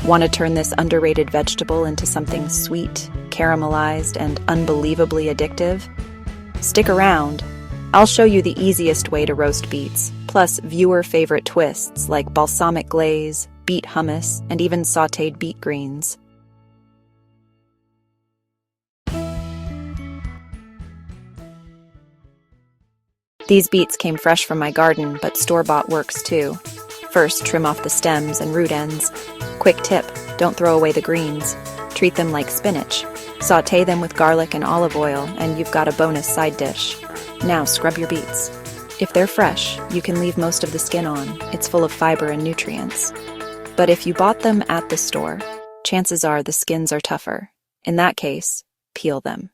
Want to turn this underrated vegetable into something sweet, caramelized, and unbelievably addictive? Stick around. I'll show you the easiest way to roast beets, plus viewer favorite twists like balsamic glaze, beet hummus, and even sautéed beet greens. These beets came fresh from my garden, but store-bought works too. First, trim off the stems and root ends. Quick tip, don't throw away the greens. Treat them like spinach. Sauté them with garlic and olive oil, and you've got a bonus side dish. Now scrub your beets. If they're fresh, you can leave most of the skin on. It's full of fiber and nutrients. But if you bought them at the store, chances are the skins are tougher. In that case, peel them.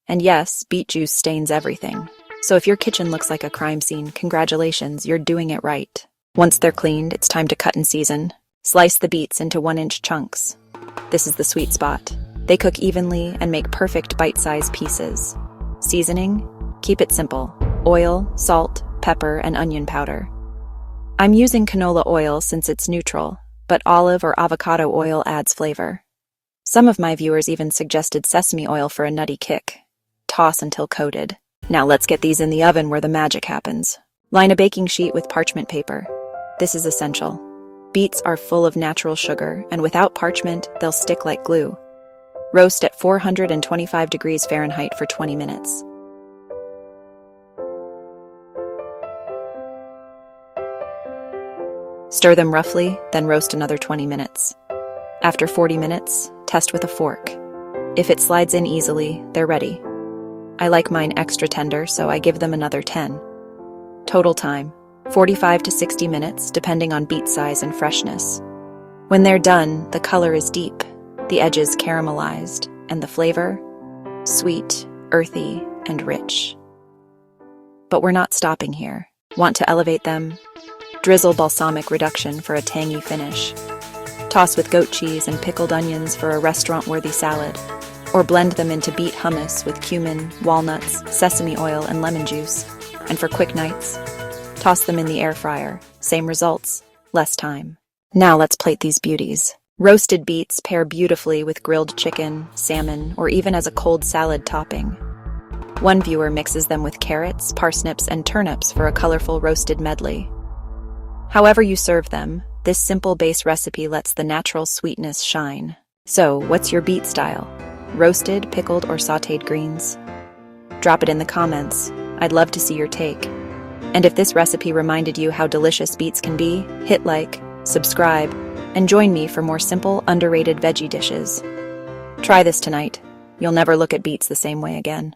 And yes, beet juice stains everything. So if your kitchen looks like a crime scene, congratulations, you're doing it right. Once they're cleaned, it's time to cut and season. Slice the beets into 1-inch chunks. This is the sweet spot. They cook evenly and make perfect bite-sized pieces. Seasoning? Keep it simple. Oil, salt, pepper, and onion powder. I'm using canola oil since it's neutral, but olive or avocado oil adds flavor. Some of my viewers even suggested sesame oil for a nutty kick. Toss until coated. Now let's get these in the oven where the magic happens. Line a baking sheet with parchment paper. This is essential. Beets are full of natural sugar, and without parchment, they'll stick like glue. Roast at 425 degrees Fahrenheit for 20 minutes. Stir them roughly, then roast another 20 minutes. After 40 minutes, test with a fork. If it slides in easily, they're ready. I like mine extra tender, so I give them another 10. Total time, 45 to 60 minutes, depending on beet size and freshness. When they're done, the color is deep, the edges caramelized, and the flavor? Sweet, earthy, and rich. But we're not stopping here. Want to elevate them? Drizzle balsamic reduction for a tangy finish. Toss with goat cheese and pickled onions for a restaurant-worthy salad. Or blend them into beet hummus with cumin, walnuts, sesame oil, and lemon juice. And for quick nights, toss them in the air fryer. Same results, less time. Now let's plate these beauties. Roasted beets pair beautifully with grilled chicken, salmon, or even as a cold salad topping. One viewer mixes them with carrots, parsnips, and turnips for a colorful roasted medley. However you serve them, this simple base recipe lets the natural sweetness shine. So, what's your beet style? Roasted, pickled, or sautéed greens? Drop it in the comments. I'd love to see your take. And if this recipe reminded you how delicious beets can be, hit like, subscribe, and join me for more simple, underrated veggie dishes. Try this tonight. You'll never look at beets the same way again.